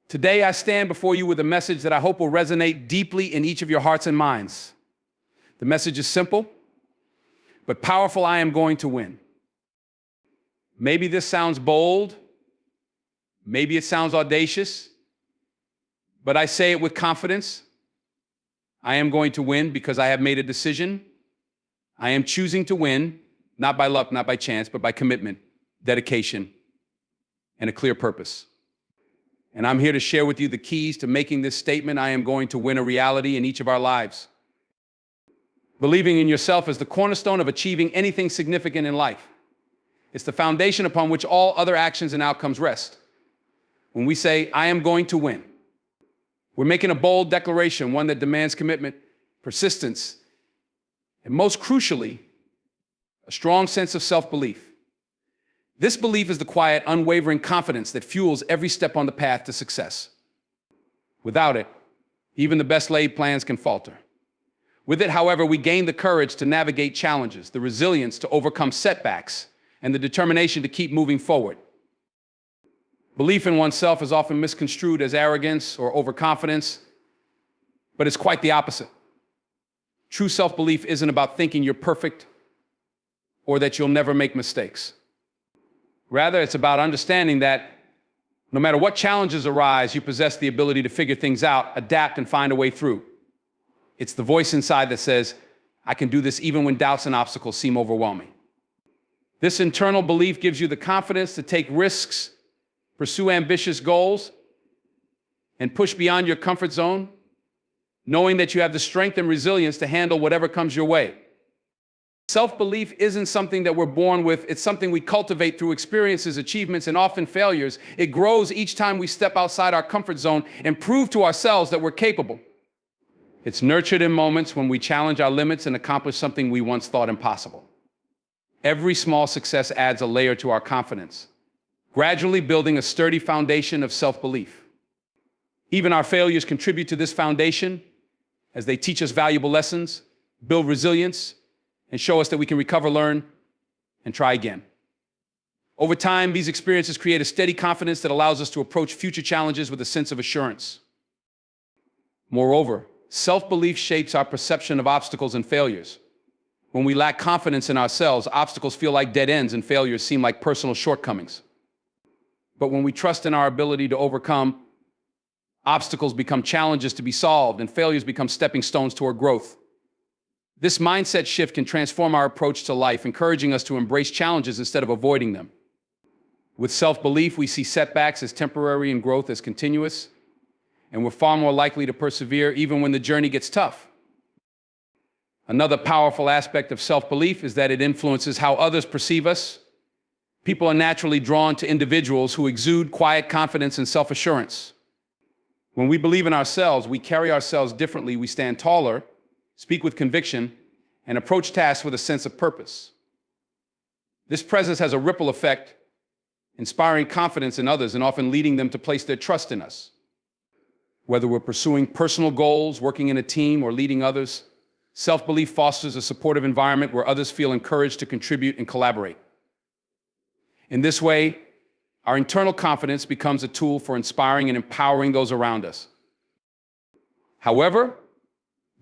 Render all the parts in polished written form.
Today, I stand before you with a message that I hope will resonate deeply in each of your hearts and minds. The message is simple, but powerful. I am going to win. Maybe this sounds bold. Maybe it sounds audacious, but I say it with confidence. I am going to win because I have made a decision. I am choosing to win, not by luck, not by chance, but by commitment, dedication, and a clear purpose. And I'm here to share with you the keys to making this statement, I am going to win, a reality in each of our lives. Believing in yourself is the cornerstone of achieving anything significant in life. It's the foundation upon which all other actions and outcomes rest. When we say, I am going to win, we're making a bold declaration, one that demands commitment, persistence, and most crucially, a strong sense of self-belief. This belief is the quiet, unwavering confidence that fuels every step on the path to success. Without it, even the best laid plans can falter. With it, however, we gain the courage to navigate challenges, the resilience to overcome setbacks, and the determination to keep moving forward. Belief in oneself is often misconstrued as arrogance or overconfidence, but it's quite the opposite. True self-belief isn't about thinking you're perfect or that you'll never make mistakes. Rather, it's about understanding that no matter what challenges arise, you possess the ability to figure things out, adapt, and find a way through. It's the voice inside that says, I can do this even when doubts and obstacles seem overwhelming. This internal belief gives you the confidence to take risks, pursue ambitious goals, and push beyond your comfort zone, knowing that you have the strength and resilience to handle whatever comes your way. Self-belief isn't something that we're born with. It's something we cultivate through experiences, achievements, and often failures. It grows each time we step outside our comfort zone and prove to ourselves that we're capable. It's nurtured in moments when we challenge our limits and accomplish something we once thought impossible. Every small success adds a layer to our confidence, gradually building a sturdy foundation of self-belief. Even our failures contribute to this foundation as they teach us valuable lessons, build resilience, and show us that we can recover, learn, and try again. Over time, these experiences create a steady confidence that allows us to approach future challenges with a sense of assurance. Moreover, self-belief shapes our perception of obstacles and failures. When we lack confidence in ourselves, obstacles feel like dead ends and failures seem like personal shortcomings. But when we trust in our ability to overcome, obstacles become challenges to be solved and failures become stepping stones toward growth. This mindset shift can transform our approach to life, encouraging us to embrace challenges instead of avoiding them. With self-belief, we see setbacks as temporary and growth as continuous, and we're far more likely to persevere even when the journey gets tough. Another powerful aspect of self-belief is that it influences how others perceive us. People are naturally drawn to individuals who exude quiet confidence and self-assurance. When we believe in ourselves, we carry ourselves differently, we stand taller, speak with conviction, and approach tasks with a sense of purpose. This presence has a ripple effect, inspiring confidence in others and often leading them to place their trust in us. Whether we're pursuing personal goals, working in a team, or leading others, self-belief fosters a supportive environment where others feel encouraged to contribute and collaborate. In this way, our internal confidence becomes a tool for inspiring and empowering those around us. However,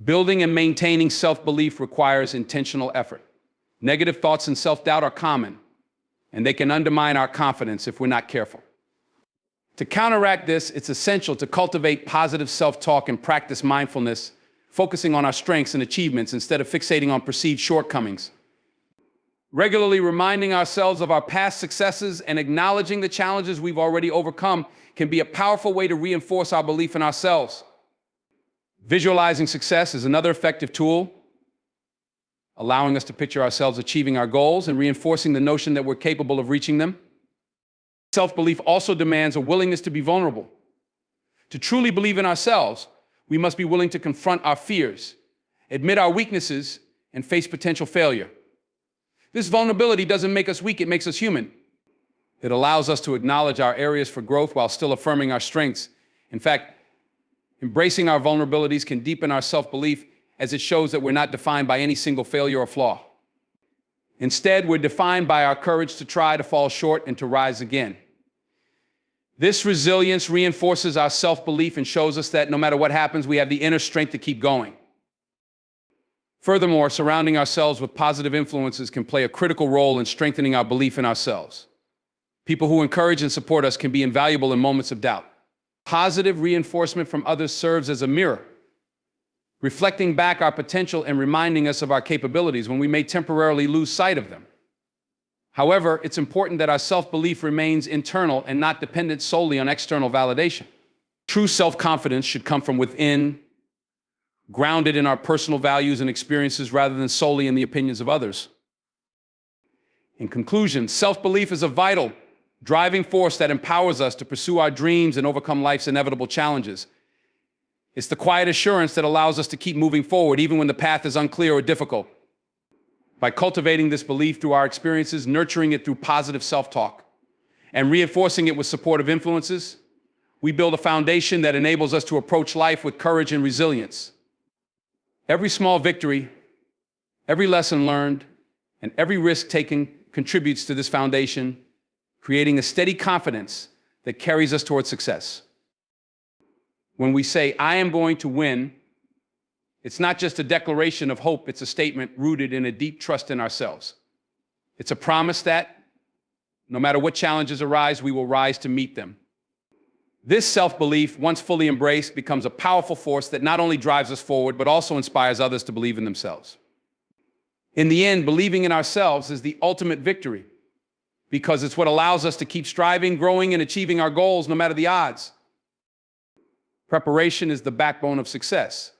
building and maintaining self-belief requires intentional effort. Negative thoughts and self-doubt are common, and they can undermine our confidence if we're not careful. To counteract this, it's essential to cultivate positive self-talk and practice mindfulness, focusing on our strengths and achievements instead of fixating on perceived shortcomings. Regularly reminding ourselves of our past successes and acknowledging the challenges we've already overcome can be a powerful way to reinforce our belief in ourselves. Visualizing success is another effective tool, allowing us to picture ourselves achieving our goals and reinforcing the notion that we're capable of reaching them. Self-belief also demands a willingness to be vulnerable. To truly believe in ourselves, we must be willing to confront our fears, admit our weaknesses, and face potential failure. This vulnerability doesn't make us weak, it makes us human. It allows us to acknowledge our areas for growth while still affirming our strengths. In fact, embracing our vulnerabilities can deepen our self-belief as it shows that we're not defined by any single failure or flaw. Instead, we're defined by our courage to try, to fall short, and to rise again. This resilience reinforces our self-belief and shows us that no matter what happens, we have the inner strength to keep going. Furthermore, surrounding ourselves with positive influences can play a critical role in strengthening our belief in ourselves. People who encourage and support us can be invaluable in moments of doubt. Positive reinforcement from others serves as a mirror, reflecting back our potential and reminding us of our capabilities when we may temporarily lose sight of them. However, it's important that our self-belief remains internal and not dependent solely on external validation. True self-confidence should come from within, grounded in our personal values and experiences rather than solely in the opinions of others. In conclusion, self-belief is a vital, driving force that empowers us to pursue our dreams and overcome life's inevitable challenges. It's the quiet assurance that allows us to keep moving forward even when the path is unclear or difficult. By cultivating this belief through our experiences, nurturing it through positive self-talk, and reinforcing it with supportive influences, we build a foundation that enables us to approach life with courage and resilience. Every small victory, every lesson learned, and every risk taken contributes to this foundation, creating a steady confidence that carries us towards success. When we say, "I am going to win," it's not just a declaration of hope, it's a statement rooted in a deep trust in ourselves. It's a promise that, no matter what challenges arise, we will rise to meet them. This self-belief, once fully embraced, becomes a powerful force that not only drives us forward, but also inspires others to believe in themselves. In the end, believing in ourselves is the ultimate victory, because it's what allows us to keep striving, growing, and achieving our goals no matter the odds. Preparation is the backbone of success.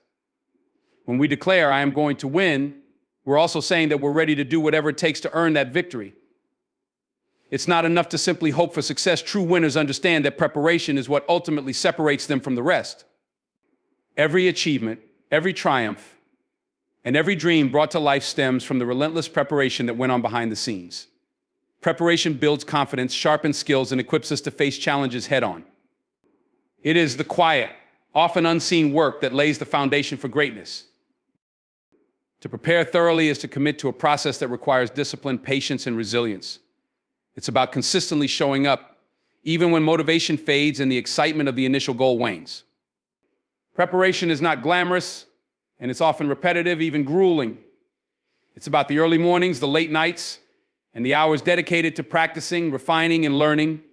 When we declare, "I am going to win," we're also saying that we're ready to do whatever it takes to earn that victory. It's not enough to simply hope for success. True winners understand that preparation is what ultimately separates them from the rest. Every achievement, every triumph, and every dream brought to life stems from the relentless preparation that went on behind the scenes. Preparation builds confidence, sharpens skills, and equips us to face challenges head-on. It is the quiet, often unseen work that lays the foundation for greatness. To prepare thoroughly is to commit to a process that requires discipline, patience, and resilience. It's about consistently showing up, even when motivation fades and the excitement of the initial goal wanes. Preparation is not glamorous, and it's often repetitive, even grueling. It's about the early mornings, the late nights, and the hours dedicated to practicing, refining, and learning.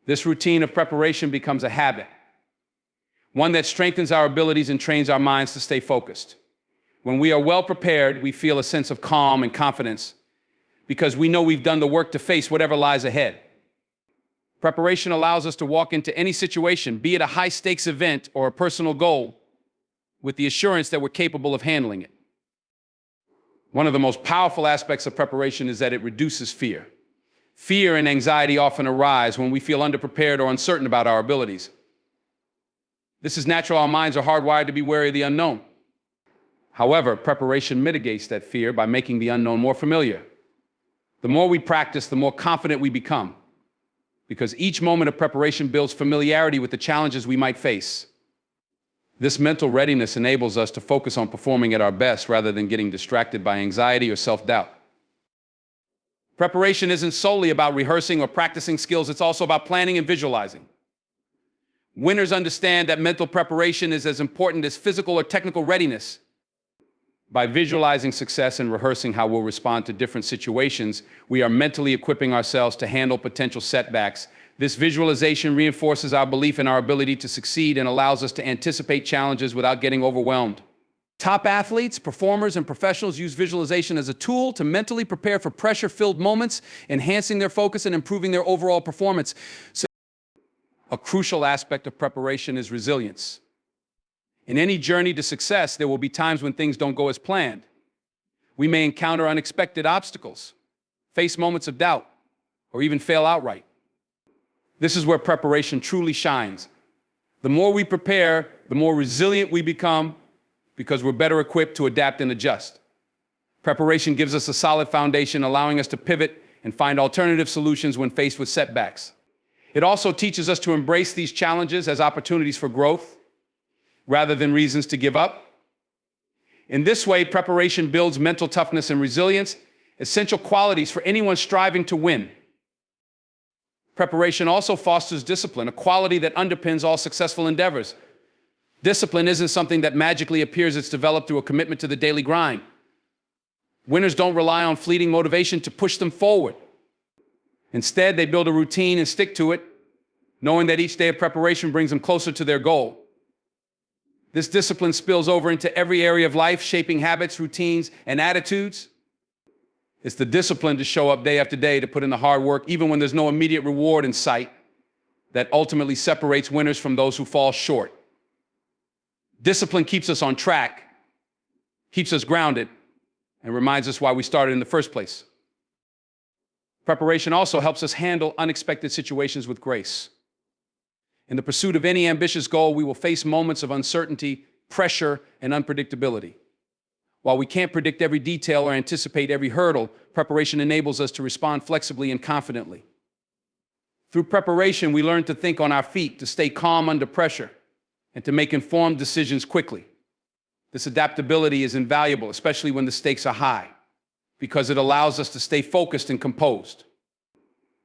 This routine of preparation becomes a habit, one that strengthens our abilities and trains our minds to stay focused. When we are well prepared, we feel a sense of calm and confidence, because we know we've done the work to face whatever lies ahead. Preparation allows us to walk into any situation, be it a high-stakes event or a personal goal, with the assurance that we're capable of handling it. One of the most powerful aspects of preparation is that it reduces fear. Fear and anxiety often arise when we feel underprepared or uncertain about our abilities. This is natural. Our minds are hardwired to be wary of the unknown. However, preparation mitigates that fear by making the unknown more familiar. The more we practice, the more confident we become, because each moment of preparation builds familiarity with the challenges we might face. This mental readiness enables us to focus on performing at our best rather than getting distracted by anxiety or self-doubt. Preparation isn't solely about rehearsing or practicing skills, it's also about planning and visualizing. Winners understand that mental preparation is as important as physical or technical readiness. By visualizing success and rehearsing how we'll respond to different situations, we are mentally equipping ourselves to handle potential setbacks. This visualization reinforces our belief in our ability to succeed and allows us to anticipate challenges without getting overwhelmed. Top athletes, performers, and professionals use visualization as a tool to mentally prepare for pressure-filled moments, enhancing their focus and improving their overall performance. So, a crucial aspect of preparation is resilience. In any journey to success, there will be times when things don't go as planned. We may encounter unexpected obstacles, face moments of doubt, or even fail outright. This is where preparation truly shines. The more we prepare, the more resilient we become, because we're better equipped to adapt and adjust. Preparation gives us a solid foundation, allowing us to pivot and find alternative solutions when faced with setbacks. It also teaches us to embrace these challenges as opportunities for growth, rather than reasons to give up. In this way, preparation builds mental toughness and resilience, essential qualities for anyone striving to win. Preparation also fosters discipline, a quality that underpins all successful endeavors. Discipline isn't something that magically appears. It's developed through a commitment to the daily grind. Winners don't rely on fleeting motivation to push them forward. Instead, they build a routine and stick to it, knowing that each day of preparation brings them closer to their goal. This discipline spills over into every area of life, shaping habits, routines, and attitudes. It's the discipline to show up day after day, to put in the hard work, even when there's no immediate reward in sight, that ultimately separates winners from those who fall short. Discipline keeps us on track, keeps us grounded, and reminds us why we started in the first place. Preparation also helps us handle unexpected situations with grace. In the pursuit of any ambitious goal, we will face moments of uncertainty, pressure, and unpredictability. While we can't predict every detail or anticipate every hurdle, preparation enables us to respond flexibly and confidently. Through preparation, we learn to think on our feet, to stay calm under pressure, and to make informed decisions quickly. This adaptability is invaluable, especially when the stakes are high, because it allows us to stay focused and composed.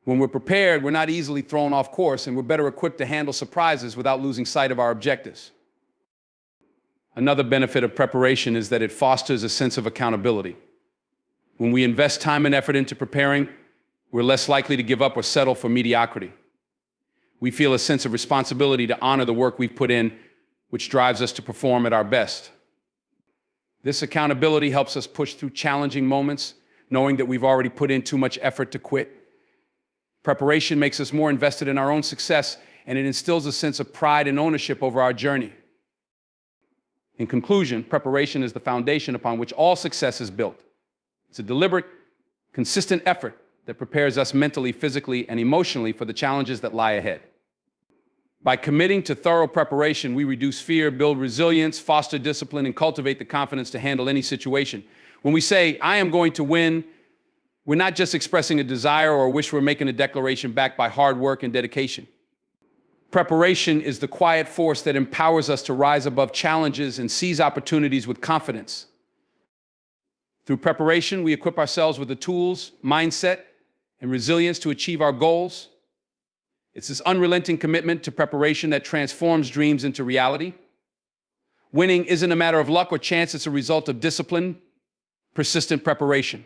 When we're prepared, we're not easily thrown off course, and we're better equipped to handle surprises without losing sight of our objectives. Another benefit of preparation is that it fosters a sense of accountability. When we invest time and effort into preparing, we're less likely to give up or settle for mediocrity. We feel a sense of responsibility to honor the work we've put in, which drives us to perform at our best. This accountability helps us push through challenging moments, knowing that we've already put in too much effort to quit. Preparation makes us more invested in our own success, and it instills a sense of pride and ownership over our journey. In conclusion, preparation is the foundation upon which all success is built. It's a deliberate, consistent effort that prepares us mentally, physically, and emotionally for the challenges that lie ahead. By committing to thorough preparation, we reduce fear, build resilience, foster discipline, and cultivate the confidence to handle any situation. When we say, "I am going to win," we're not just expressing a desire or a wish, we're making a declaration backed by hard work and dedication. Preparation is the quiet force that empowers us to rise above challenges and seize opportunities with confidence. Through preparation, we equip ourselves with the tools, mindset, and resilience to achieve our goals. It's this unrelenting commitment to preparation that transforms dreams into reality. Winning isn't a matter of luck or chance, it's a result of discipline, persistent preparation.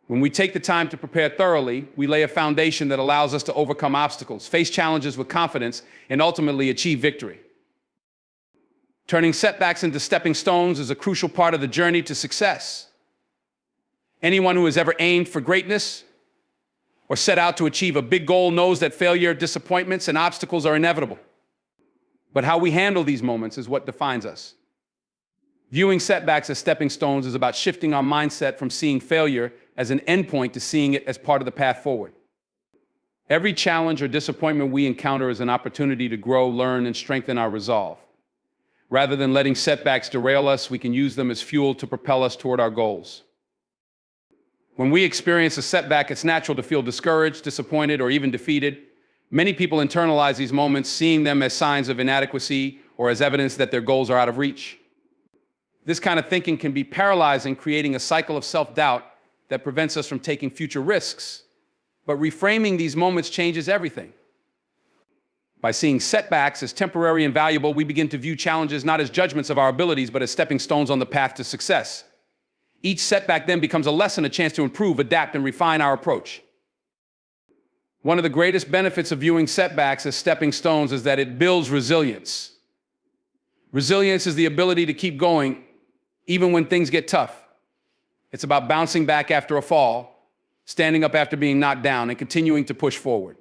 When we take the time to prepare thoroughly, we lay a foundation that allows us to overcome obstacles, face challenges with confidence, and ultimately achieve victory. Turning setbacks into stepping stones is a crucial part of the journey to success. Anyone who has ever aimed for greatness or set out to achieve a big goal knows that failure, disappointments, and obstacles are inevitable. But how we handle these moments is what defines us. Viewing setbacks as stepping stones is about shifting our mindset from seeing failure as an endpoint to seeing it as part of the path forward. Every challenge or disappointment we encounter is an opportunity to grow, learn, and strengthen our resolve. Rather than letting setbacks derail us, we can use them as fuel to propel us toward our goals. When we experience a setback, it's natural to feel discouraged, disappointed, or even defeated. Many people internalize these moments, seeing them as signs of inadequacy or as evidence that their goals are out of reach. This kind of thinking can be paralyzing, creating a cycle of self-doubt that prevents us from taking future risks. But reframing these moments changes everything. By seeing setbacks as temporary and valuable, we begin to view challenges not as judgments of our abilities, but as stepping stones on the path to success. Each setback then becomes a lesson, a chance to improve, adapt, and refine our approach. One of the greatest benefits of viewing setbacks as stepping stones is that it builds resilience. Resilience is the ability to keep going even when things get tough. It's about bouncing back after a fall, standing up after being knocked down, and continuing to push forward.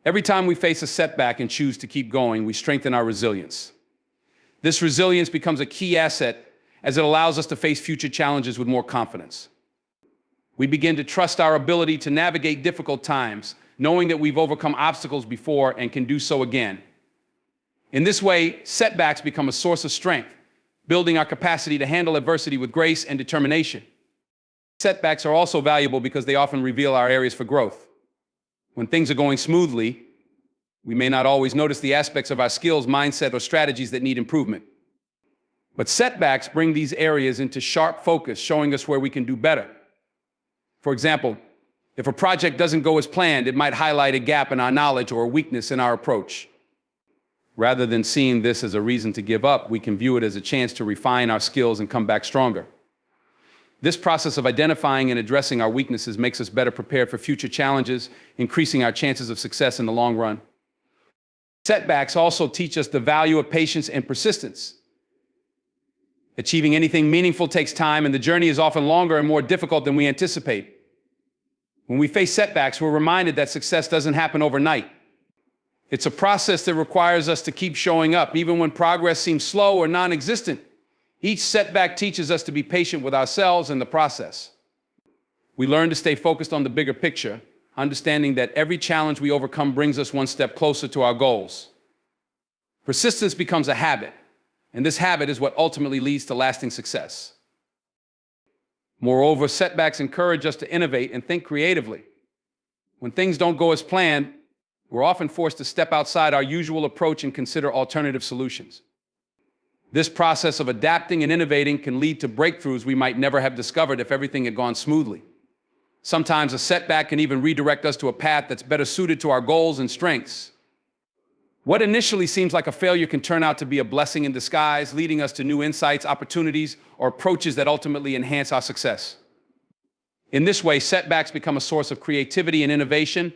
Every time we face a setback and choose to keep going, we strengthen our resilience. This resilience becomes a key asset as it allows us to face future challenges with more confidence. We begin to trust our ability to navigate difficult times, knowing that we've overcome obstacles before and can do so again. In this way, setbacks become a source of strength, building our capacity to handle adversity with grace and determination. Setbacks are also valuable because they often reveal our areas for growth. When things are going smoothly, we may not always notice the aspects of our skills, mindset, or strategies that need improvement. But setbacks bring these areas into sharp focus, showing us where we can do better. For example, If a project doesn't go as planned, it might highlight a gap in our knowledge or a weakness in our approach. Rather than seeing this as a reason to give up, we can view it as a chance to refine our skills and come back stronger. This process of identifying and addressing our weaknesses makes us better prepared for future challenges, increasing our chances of success in the long run. Setbacks also teach us the value of patience and persistence. Achieving anything meaningful takes time, and the journey is often longer and more difficult than we anticipate. When we face setbacks, we're reminded that success doesn't happen overnight. It's a process that requires us to keep showing up, even when progress seems slow or non-existent. Each setback teaches us to be patient with ourselves and the process. We learn to stay focused on the bigger picture, understanding that every challenge we overcome brings us one step closer to our goals. Persistence becomes a habit, and this habit is what ultimately leads to lasting success. Moreover, setbacks encourage us to innovate and think creatively. When things don't go as planned, we're often forced to step outside our usual approach and consider alternative solutions. This process of adapting and innovating can lead to breakthroughs we might never have discovered if everything had gone smoothly. Sometimes a setback can even redirect us to a path that's better suited to our goals and strengths. What initially seems like a failure can turn out to be a blessing in disguise, leading us to new insights, opportunities, or approaches that ultimately enhance our success. In this way, setbacks become a source of creativity and innovation,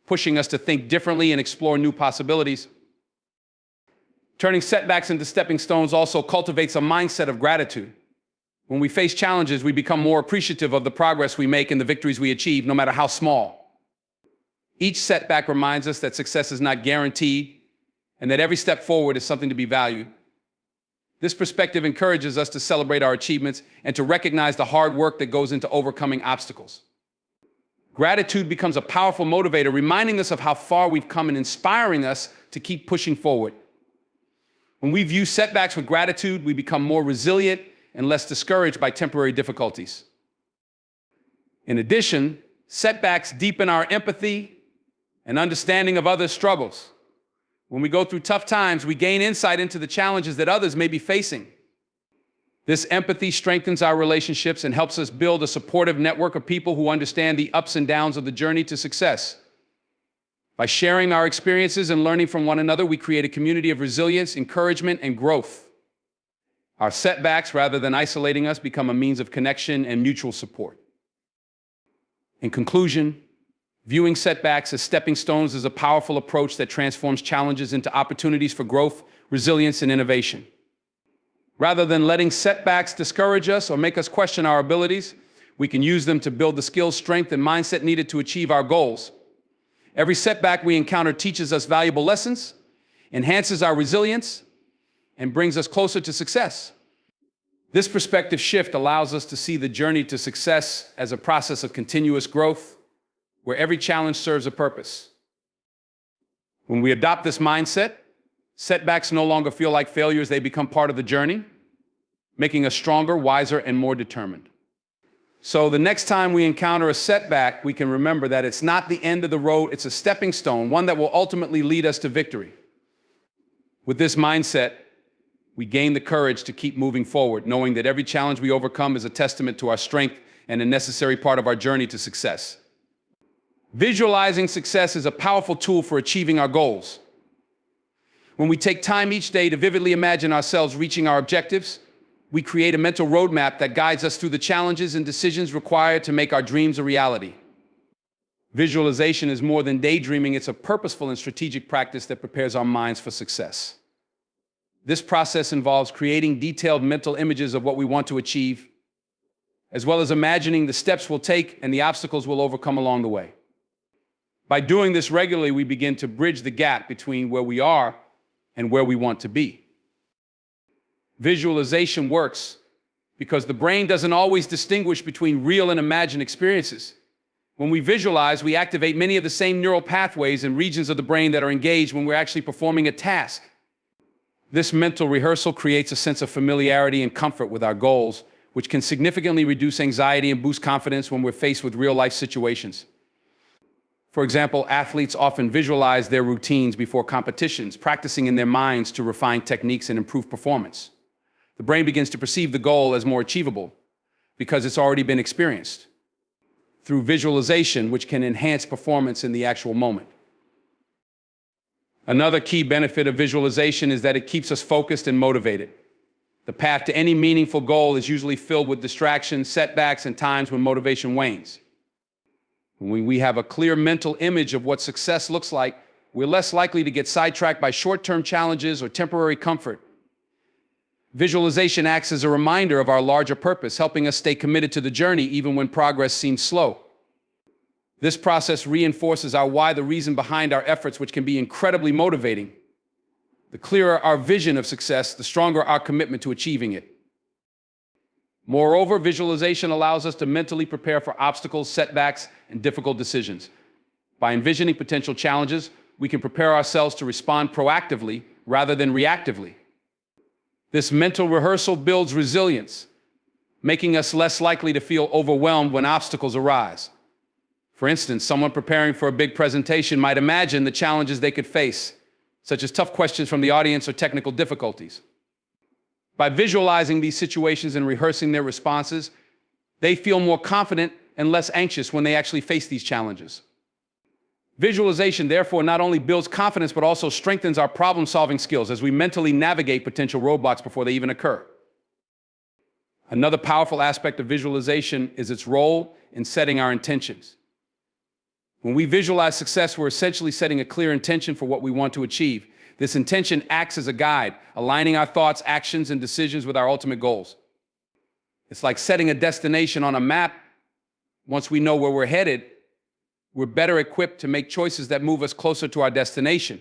pushing us to think differently and explore new possibilities. Turning setbacks into stepping stones also cultivates a mindset of gratitude. When we face challenges, we become more appreciative of the progress we make and the victories we achieve, no matter how small. Each setback reminds us that success is not guaranteed, and that every step forward is something to be valued. This perspective encourages us to celebrate our achievements and to recognize the hard work that goes into overcoming obstacles. Gratitude becomes a powerful motivator, reminding us of how far we've come and inspiring us to keep pushing forward. When we view setbacks with gratitude, we become more resilient and less discouraged by temporary difficulties. In addition, setbacks deepen our empathy and understanding of others' struggles. When we go through tough times, we gain insight into the challenges that others may be facing. This empathy strengthens our relationships and helps us build a supportive network of people who understand the ups and downs of the journey to success. By sharing our experiences and learning from one another, we create a community of resilience, encouragement, and growth. Our setbacks, rather than isolating us, become a means of connection and mutual support. In conclusion, viewing setbacks as stepping stones is a powerful approach that transforms challenges into opportunities for growth, resilience, and innovation. Rather than letting setbacks discourage us or make us question our abilities, we can use them to build the skills, strength, and mindset needed to achieve our goals. Every setback we encounter teaches us valuable lessons, enhances our resilience, and brings us closer to success. This perspective shift allows us to see the journey to success as a process of continuous growth, where every challenge serves a purpose. When we adopt this mindset, setbacks no longer feel like failures, they become part of the journey, making us stronger, wiser, and more determined. So the next time we encounter a setback, we can remember that it's not the end of the road, it's a stepping stone, one that will ultimately lead us to victory. With this mindset, we gain the courage to keep moving forward, knowing that every challenge we overcome is a testament to our strength and a necessary part of our journey to success. Visualizing success is a powerful tool for achieving our goals. When we take time each day to vividly imagine ourselves reaching our objectives, we create a mental roadmap that guides us through the challenges and decisions required to make our dreams a reality. Visualization is more than daydreaming, it's a purposeful and strategic practice that prepares our minds for success. This process involves creating detailed mental images of what we want to achieve, as well as imagining the steps we'll take and the obstacles we'll overcome along the way. By doing this regularly, we begin to bridge the gap between where we are and where we want to be. Visualization works because the brain doesn't always distinguish between real and imagined experiences. When we visualize, we activate many of the same neural pathways and regions of the brain that are engaged when we're actually performing a task. This mental rehearsal creates a sense of familiarity and comfort with our goals, which can significantly reduce anxiety and boost confidence when we're faced with real-life situations. For example, athletes often visualize their routines before competitions, practicing in their minds to refine techniques and improve performance. The brain begins to perceive the goal as more achievable because it's already been experienced. through visualization, which can enhance performance in the actual moment. Another key benefit of visualization is that it keeps us focused and motivated. The path to any meaningful goal is usually filled with distractions, setbacks, and times when motivation wanes. When we have a clear mental image of what success looks like, we're less likely to get sidetracked by short-term challenges or temporary comfort. Visualization acts as a reminder of our larger purpose, helping us stay committed to the journey even when progress seems slow. This process reinforces our why, the reason behind our efforts, which can be incredibly motivating. The clearer our vision of success, the stronger our commitment to achieving it. Moreover, visualization allows us to mentally prepare for obstacles, setbacks, and difficult decisions. By envisioning potential challenges, we can prepare ourselves to respond proactively rather than reactively. This mental rehearsal builds resilience, making us less likely to feel overwhelmed when obstacles arise. For instance, someone preparing for a big presentation might imagine the challenges they could face, such as tough questions from the audience or technical difficulties. By visualizing these situations and rehearsing their responses, they feel more confident and less anxious when they actually face these challenges. Visualization, therefore, not only builds confidence, but also strengthens our problem-solving skills as we mentally navigate potential roadblocks before they even occur. Another powerful aspect of visualization is its role in setting our intentions. When we visualize success, we're essentially setting a clear intention for what we want to achieve. This intention acts as a guide, aligning our thoughts, actions, and decisions with our ultimate goals. It's like setting a destination on a map. Once we know where we're headed, we're better equipped to make choices that move us closer to our destination.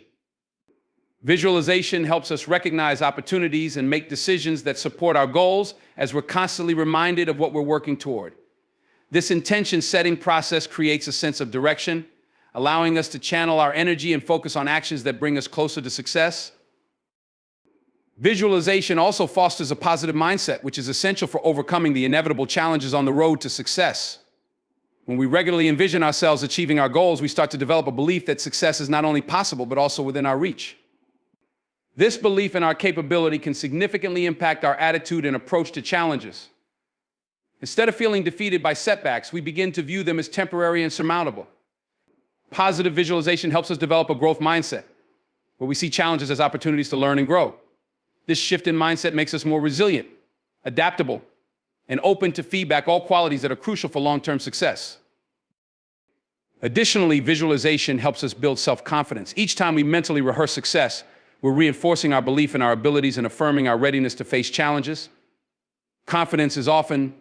Visualization helps us recognize opportunities and make decisions that support our goals as we're constantly reminded of what we're working toward. This intention-setting process creates a sense of direction, allowing us to channel our energy and focus on actions that bring us closer to success. Visualization also fosters a positive mindset, which is essential for overcoming the inevitable challenges on the road to success. When we regularly envision ourselves achieving our goals, we start to develop a belief that success is not only possible, but also within our reach. This belief in our capability can significantly impact our attitude and approach to challenges. Instead of feeling defeated by setbacks, we begin to view them as temporary and surmountable. Positive visualization helps us develop a growth mindset, where we see challenges as opportunities to learn and grow. This shift in mindset makes us more resilient, adaptable, and open to feedback, all qualities that are crucial for long-term success. Additionally, visualization helps us build self-confidence. Each time we mentally rehearse success, we're reinforcing our belief in our abilities and affirming our readiness to face challenges. Confidence is often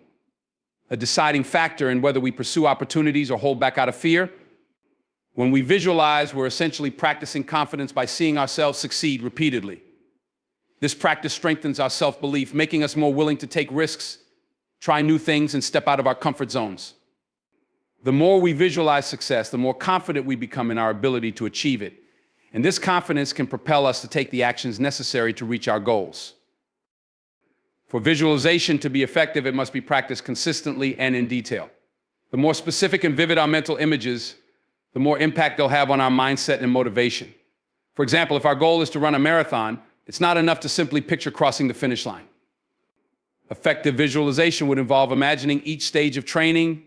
a deciding factor in whether we pursue opportunities or hold back out of fear. When we visualize, we're essentially practicing confidence by seeing ourselves succeed repeatedly. This practice strengthens our self-belief, making us more willing to take risks, try new things, and step out of our comfort zones. The more we visualize success, the more confident we become in our ability to achieve it. And this confidence can propel us to take the actions necessary to reach our goals. For visualization to be effective, it must be practiced consistently and in detail. The more specific and vivid our mental images, the more impact they'll have on our mindset and motivation. For example, if our goal is to run a marathon, it's not enough to simply picture crossing the finish line. Effective visualization would involve imagining each stage of training,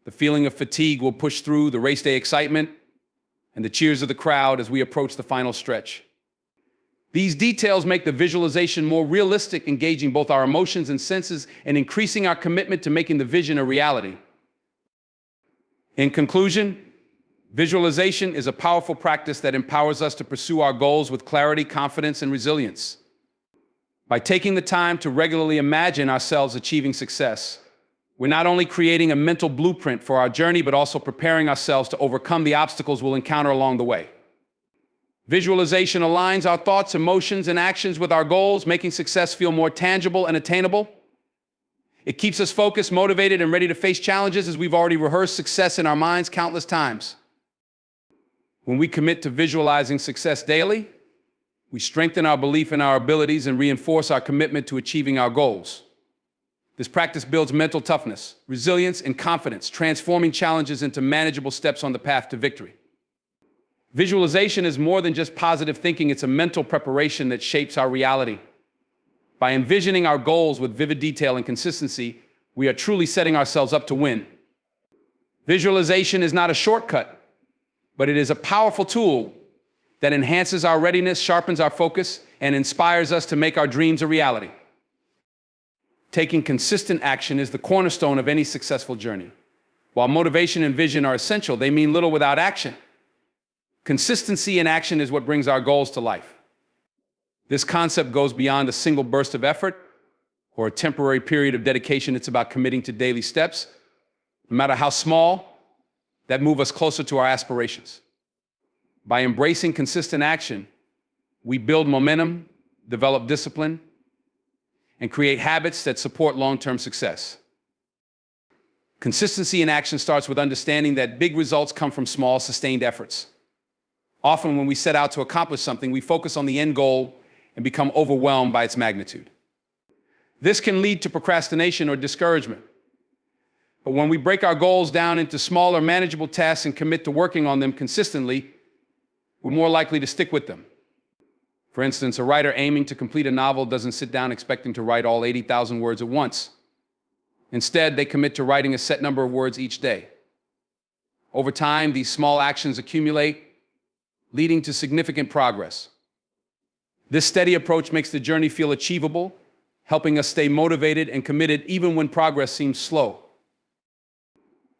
the feeling of fatigue we'll push through, the race day excitement, and the cheers of the crowd as we approach the final stretch. These details make the visualization more realistic, engaging both our emotions and senses and increasing our commitment to making the vision a reality. In conclusion, visualization is a powerful practice that empowers us to pursue our goals with clarity, confidence, and resilience. By taking the time to regularly imagine ourselves achieving success, we're not only creating a mental blueprint for our journey, but also preparing ourselves to overcome the obstacles we'll encounter along the way. Visualization aligns our thoughts, emotions, and actions with our goals, making success feel more tangible and attainable. It keeps us focused, motivated, and ready to face challenges as we've already rehearsed success in our minds countless times. When we commit to visualizing success daily, we strengthen our belief in our abilities and reinforce our commitment to achieving our goals. This practice builds mental toughness, resilience, and confidence, transforming challenges into manageable steps on the path to victory. Visualization is more than just positive thinking, it's a mental preparation that shapes our reality. By envisioning our goals with vivid detail and consistency, we are truly setting ourselves up to win. Visualization is not a shortcut, but it is a powerful tool that enhances our readiness, sharpens our focus, and inspires us to make our dreams a reality. Taking consistent action is the cornerstone of any successful journey. While motivation and vision are essential, they mean little without action. Consistency in action is what brings our goals to life. This concept goes beyond a single burst of effort or a temporary period of dedication. It's about committing to daily steps, no matter how small, that move us closer to our aspirations. By embracing consistent action, we build momentum, develop discipline, and create habits that support long-term success. Consistency in action starts with understanding that big results come from small, sustained efforts. Often when we set out to accomplish something, we focus on the end goal and become overwhelmed by its magnitude. This can lead to procrastination or discouragement. But when we break our goals down into smaller, manageable tasks and commit to working on them consistently, we're more likely to stick with them. For instance, a writer aiming to complete a novel doesn't sit down expecting to write all 80,000 words at once. Instead, they commit to writing a set number of words each day. Over time, these small actions accumulate, leading to significant progress. This steady approach makes the journey feel achievable, helping us stay motivated and committed even when progress seems slow.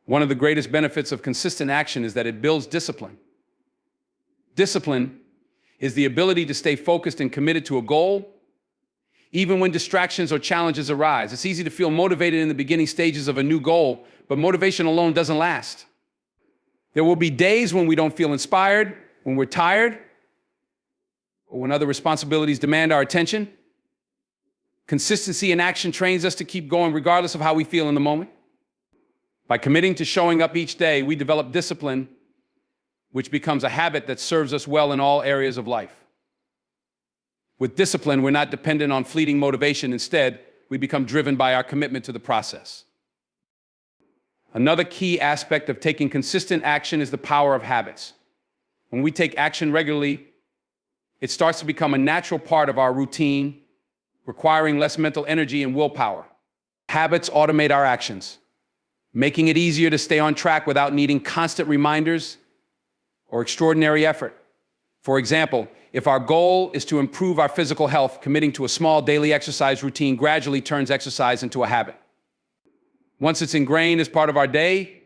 One of the greatest benefits of consistent action is that it builds discipline. Discipline is the ability to stay focused and committed to a goal, even when distractions or challenges arise. It's easy to feel motivated in the beginning stages of a new goal, but motivation alone doesn't last. There will be days when we don't feel inspired, when we're tired, or when other responsibilities demand our attention. Consistency in action trains us to keep going regardless of how we feel in the moment. By committing to showing up each day, we develop discipline, which becomes a habit that serves us well in all areas of life. With discipline, we're not dependent on fleeting motivation. Instead, we become driven by our commitment to the process. Another key aspect of taking consistent action is the power of habits. When we take action regularly, it starts to become a natural part of our routine, requiring less mental energy and willpower. Habits automate our actions, making it easier to stay on track without needing constant reminders or extraordinary effort. For example, if our goal is to improve our physical health, committing to a small daily exercise routine gradually turns exercise into a habit. Once it's ingrained as part of our day,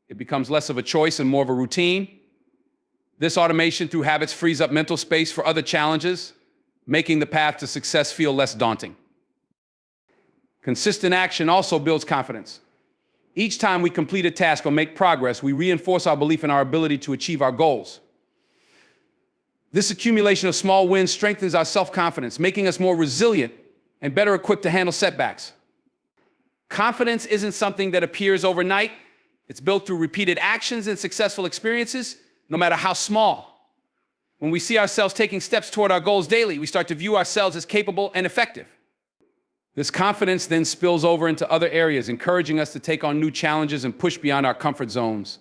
it becomes less of a choice and more of a routine. This automation through habits frees up mental space for other challenges, making the path to success feel less daunting. Consistent action also builds confidence. Each time we complete a task or make progress, we reinforce our belief in our ability to achieve our goals. This accumulation of small wins strengthens our self-confidence, making us more resilient and better equipped to handle setbacks. Confidence isn't something that appears overnight. It's built through repeated actions and successful experiences, no matter how small. When we see ourselves taking steps toward our goals daily, we start to view ourselves as capable and effective. This confidence then spills over into other areas, encouraging us to take on new challenges and push beyond our comfort zones.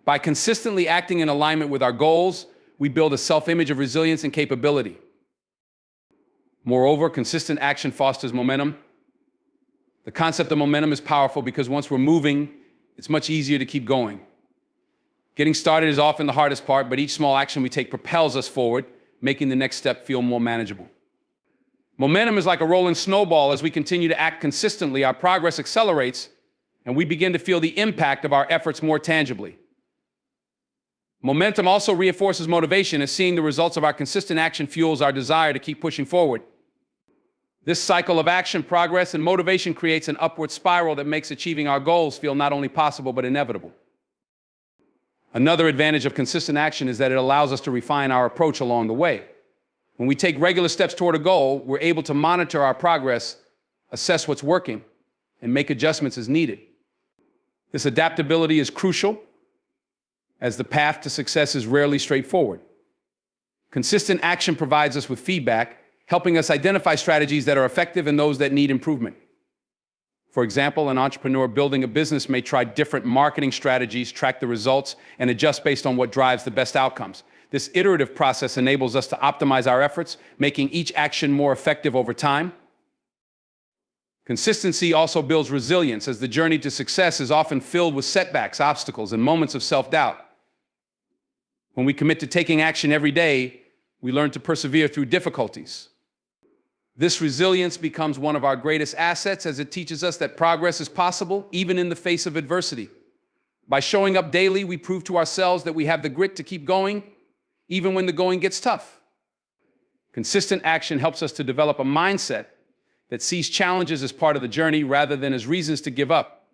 By consistently acting in alignment with our goals, we build a self-image of resilience and capability. Moreover, consistent action fosters momentum. The concept of momentum is powerful because once we're moving, it's much easier to keep going. Getting started is often the hardest part, but each small action we take propels us forward, making the next step feel more manageable. Momentum is like a rolling snowball. As we continue to act consistently, our progress accelerates, and we begin to feel the impact of our efforts more tangibly. Momentum also reinforces motivation, as seeing the results of our consistent action fuels our desire to keep pushing forward. This cycle of action, progress, and motivation creates an upward spiral that makes achieving our goals feel not only possible, but inevitable. Another advantage of consistent action is that it allows us to refine our approach along the way. When we take regular steps toward a goal, we're able to monitor our progress, assess what's working, and make adjustments as needed. This adaptability is crucial, as the path to success is rarely straightforward. Consistent action provides us with feedback, helping us identify strategies that are effective and those that need improvement. For example, an entrepreneur building a business may try different marketing strategies, track the results, and adjust based on what drives the best outcomes. This iterative process enables us to optimize our efforts, making each action more effective over time. Consistency also builds resilience, as the journey to success is often filled with setbacks, obstacles, and moments of self-doubt. When we commit to taking action every day, we learn to persevere through difficulties. This resilience becomes one of our greatest assets, as it teaches us that progress is possible even in the face of adversity. By showing up daily, we prove to ourselves that we have the grit to keep going, even when the going gets tough. Consistent action helps us to develop a mindset that sees challenges as part of the journey rather than as reasons to give up.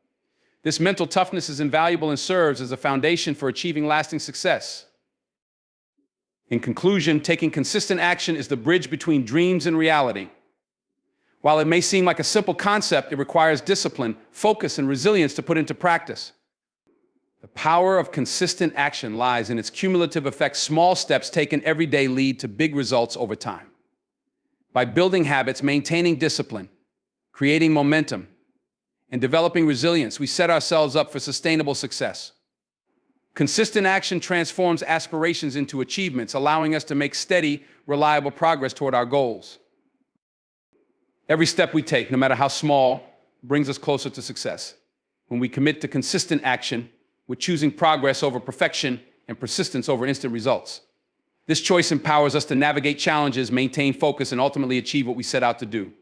This mental toughness is invaluable and serves as a foundation for achieving lasting success. In conclusion, taking consistent action is the bridge between dreams and reality. While it may seem like a simple concept, it requires discipline, focus, and resilience to put into practice. The power of consistent action lies in its cumulative effect. Small steps taken every day lead to big results over time. By building habits, maintaining discipline, creating momentum, and developing resilience, we set ourselves up for sustainable success. Consistent action transforms aspirations into achievements, allowing us to make steady, reliable progress toward our goals. Every step we take, no matter how small, brings us closer to success. When we commit to consistent action, we're choosing progress over perfection and persistence over instant results. This choice empowers us to navigate challenges, maintain focus, and ultimately achieve what we set out to do.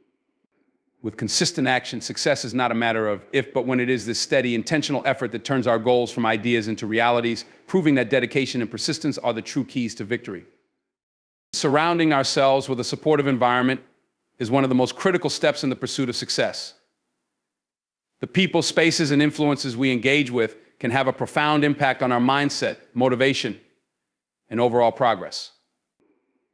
With consistent action, success is not a matter of if, but when. It is this steady, intentional effort that turns our goals from ideas into realities, proving that dedication and persistence are the true keys to victory. Surrounding ourselves with a supportive environment is one of the most critical steps in the pursuit of success. The people, spaces, and influences we engage with can have a profound impact on our mindset, motivation, and overall progress.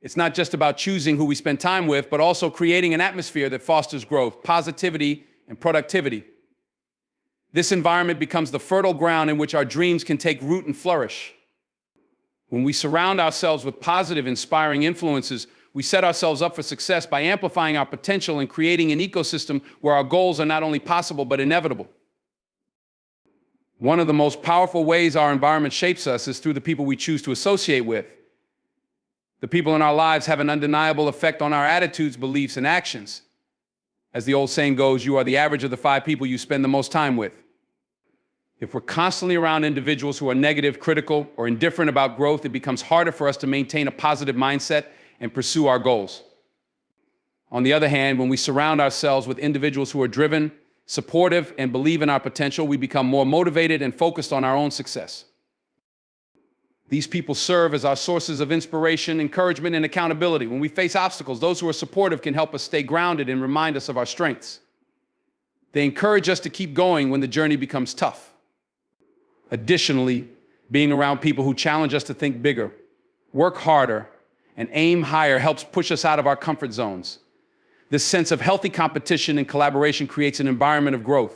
It's not just about choosing who we spend time with, but also creating an atmosphere that fosters growth, positivity, and productivity. This environment becomes the fertile ground in which our dreams can take root and flourish. When we surround ourselves with positive, inspiring influences, we set ourselves up for success by amplifying our potential and creating an ecosystem where our goals are not only possible, but inevitable. One of the most powerful ways our environment shapes us is through the people we choose to associate with. The people in our lives have an undeniable effect on our attitudes, beliefs, and actions. As the old saying goes, you are the average of the 5 people you spend the most time with. If we're constantly around individuals who are negative, critical, or indifferent about growth, it becomes harder for us to maintain a positive mindset and pursue our goals. On the other hand, when we surround ourselves with individuals who are driven, supportive, and believe in our potential, we become more motivated and focused on our own success. These people serve as our sources of inspiration, encouragement, and accountability. When we face obstacles, those who are supportive can help us stay grounded and remind us of our strengths. They encourage us to keep going when the journey becomes tough. Additionally, being around people who challenge us to think bigger, work harder, and aim higher helps push us out of our comfort zones. This sense of healthy competition and collaboration creates an environment of growth,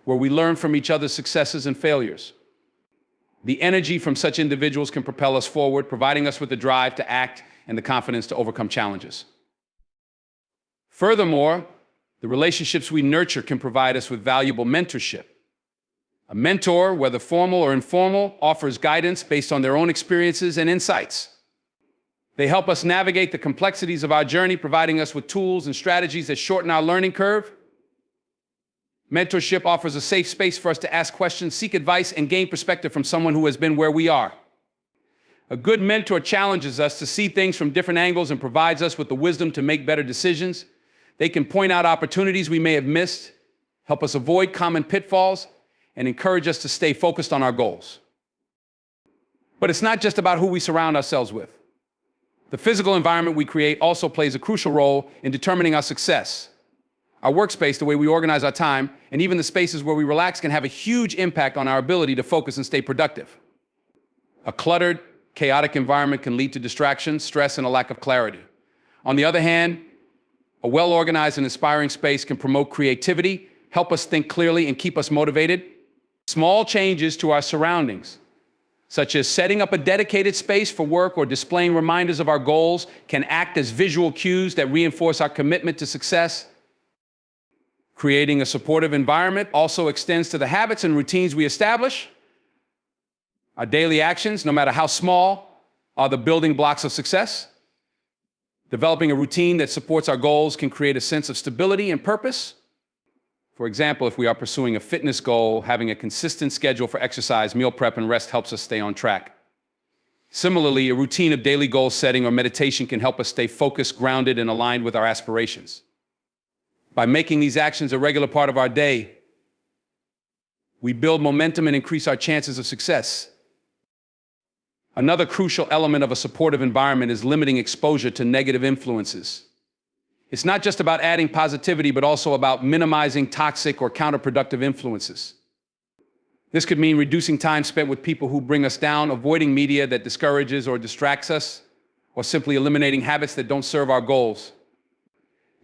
where we learn from each other's successes and failures. The energy from such individuals can propel us forward, providing us with the drive to act and the confidence to overcome challenges. Furthermore, the relationships we nurture can provide us with valuable mentorship. A mentor, whether formal or informal, offers guidance based on their own experiences and insights. They help us navigate the complexities of our journey, providing us with tools and strategies that shorten our learning curve. Mentorship offers a safe space for us to ask questions, seek advice, and gain perspective from someone who has been where we are. A good mentor challenges us to see things from different angles and provides us with the wisdom to make better decisions. They can point out opportunities we may have missed, help us avoid common pitfalls, and encourage us to stay focused on our goals. But it's not just about who we surround ourselves with. The physical environment we create also plays a crucial role in determining our success. Our workspace, the way we organize our time, and even the spaces where we relax can have a huge impact on our ability to focus and stay productive. A cluttered, chaotic environment can lead to distractions, stress, and a lack of clarity. On the other hand, a well-organized and inspiring space can promote creativity, help us think clearly, and keep us motivated. Small changes to our surroundings, such as setting up a dedicated space for work or displaying reminders of our goals, can act as visual cues that reinforce our commitment to success. Creating a supportive environment also extends to the habits and routines we establish. Our daily actions, no matter how small, are the building blocks of success. Developing a routine that supports our goals can create a sense of stability and purpose. For example, if we are pursuing a fitness goal, having a consistent schedule for exercise, meal prep, and rest helps us stay on track. Similarly, a routine of daily goal setting or meditation can help us stay focused, grounded, and aligned with our aspirations. By making these actions a regular part of our day, we build momentum and increase our chances of success. Another crucial element of a supportive environment is limiting exposure to negative influences. It's not just about adding positivity, but also about minimizing toxic or counterproductive influences. This could mean reducing time spent with people who bring us down, avoiding media that discourages or distracts us, or simply eliminating habits that don't serve our goals.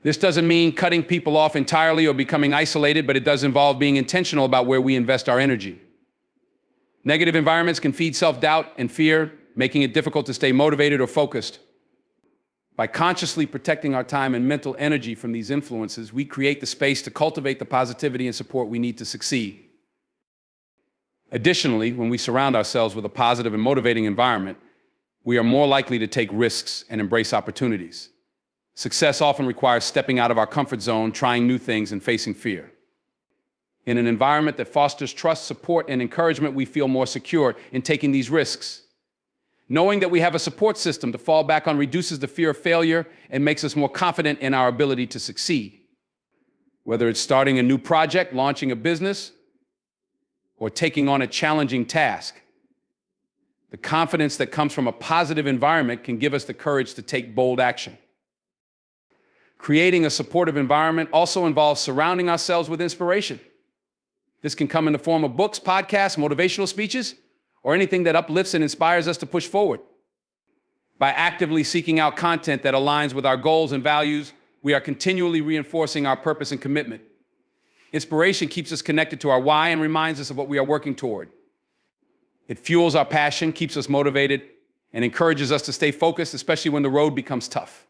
This doesn't mean cutting people off entirely or becoming isolated, but it does involve being intentional about where we invest our energy. Negative environments can feed self-doubt and fear, making it difficult to stay motivated or focused. By consciously protecting our time and mental energy from these influences, we create the space to cultivate the positivity and support we need to succeed. Additionally, when we surround ourselves with a positive and motivating environment, we are more likely to take risks and embrace opportunities. Success often requires stepping out of our comfort zone, trying new things, and facing fear. In an environment that fosters trust, support, and encouragement, we feel more secure in taking these risks. Knowing that we have a support system to fall back on reduces the fear of failure and makes us more confident in our ability to succeed. Whether it's starting a new project, launching a business, or taking on a challenging task, the confidence that comes from a positive environment can give us the courage to take bold action. Creating a supportive environment also involves surrounding ourselves with inspiration. This can come in the form of books, podcasts, motivational speeches, or anything that uplifts and inspires us to push forward. By actively seeking out content that aligns with our goals and values, we are continually reinforcing our purpose and commitment. Inspiration keeps us connected to our why and reminds us of what we are working toward. It fuels our passion, keeps us motivated, and encourages us to stay focused, especially when the road becomes tough.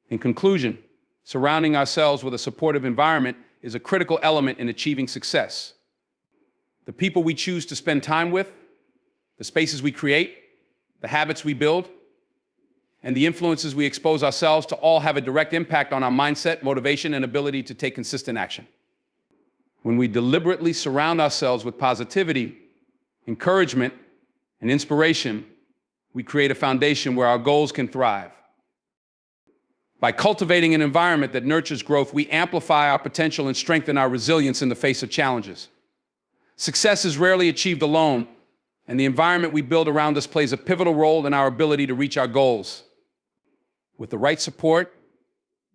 In conclusion, surrounding ourselves with a supportive environment is a critical element in achieving success. The people we choose to spend time with, the spaces we create, the habits we build, and the influences we expose ourselves to all have a direct impact on our mindset, motivation, and ability to take consistent action. When we deliberately surround ourselves with positivity, encouragement, and inspiration, we create a foundation where our goals can thrive. By cultivating an environment that nurtures growth, we amplify our potential and strengthen our resilience in the face of challenges. Success is rarely achieved alone, and the environment we build around us plays a pivotal role in our ability to reach our goals. With the right support,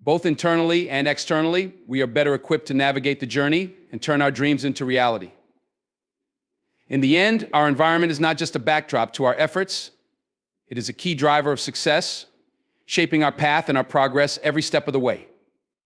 both internally and externally, we are better equipped to navigate the journey and turn our dreams into reality. In the end, our environment is not just a backdrop to our efforts. It is a key driver of success, shaping our path and our progress every step of the way.